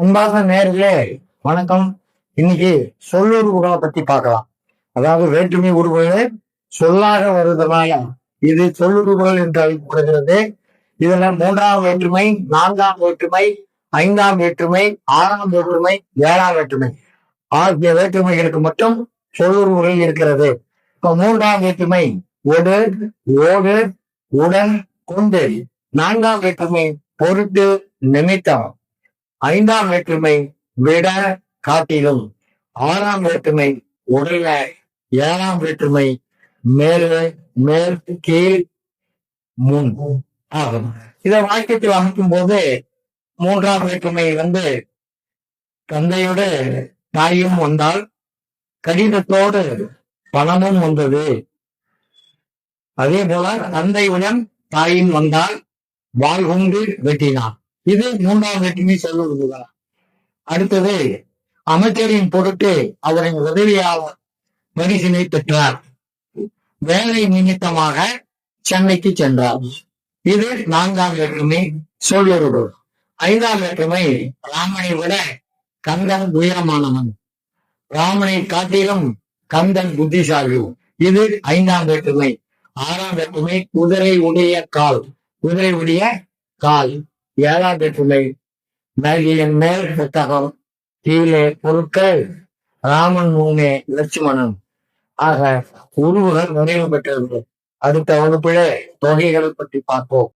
அன்பாக நேர்களே வணக்கம். இன்னைக்கு சொல்லுறவுகளை பத்தி பார்க்கலாம். அதாவது வேற்றுமை உருவுகளே சொல்லாக வருவதனால இது சொல்லுறவுகள் என்று அழைக்கப்படுகிறது. இதுல 3ஆம் வேற்றுமை, 4ஆம் வேற்றுமை, 5ஆம் வேற்றுமை, 6ஆம் வேற்றுமை, 7ஆம் வேற்றுமை ஆகிய வேற்றுமைகளுக்கு மட்டும் சொல்லுறவுகள் இருக்கிறது. இப்ப 3ஆம் வேற்றுமை ஒடு, ஓடு, உடன், கொண்டு. 4ஆம் வேற்றுமை பொருட்டு, நிமித்தம். 5ஆம் வேற்றுமை விட, காட்டிலும். 6ஆம் வேற்றுமை உடல. 7ஆம் வேற்றுமை மேலே, மேல், கீழ், முன் ஆகும். இதை வாக்கியத்தில் அமைக்கும் போது 3ஆம் வேற்றுமை தந்தையோடு தாயும் வந்தால் கடிதத்தோடு பணமும் வந்தது. அதே போல தந்தையுடன் தாயும் வந்தால் வாழ்கொண்டு வெட்டினார். இது 3ஆம் வேற்றுமை சொல்லுவதுதான். அடுத்தது அமைச்சரின் பொருட்டு அவரின் உதவியாளர் பரிசினை பெற்றார். வேலை நிமித்தமாக சென்னைக்கு சென்றார். இது 4ஆம் வேற்றுமை சொல்லுறது. 5ஆம் வேற்றுமை ராமனை விட கந்தன் உயரமானவன், ராமனை காட்டிலும் கந்தன் புத்திசாலி. இது 5ஆம் வேற்றுமை. 6ஆம் வேற்றுமை குதிரை உடைய கால், குதிரை உடைய கால். 7ஆம் வேற்றுமை மேல் மேல் புத்தகம், கீழே பொருட்கள், ராமன் முன்னே லட்சுமணன். ஆக உருவுகள் நிறைவு பெற்றது. அடுத்த வகுப்பிலே தொகைகளை பற்றி பார்ப்போம்.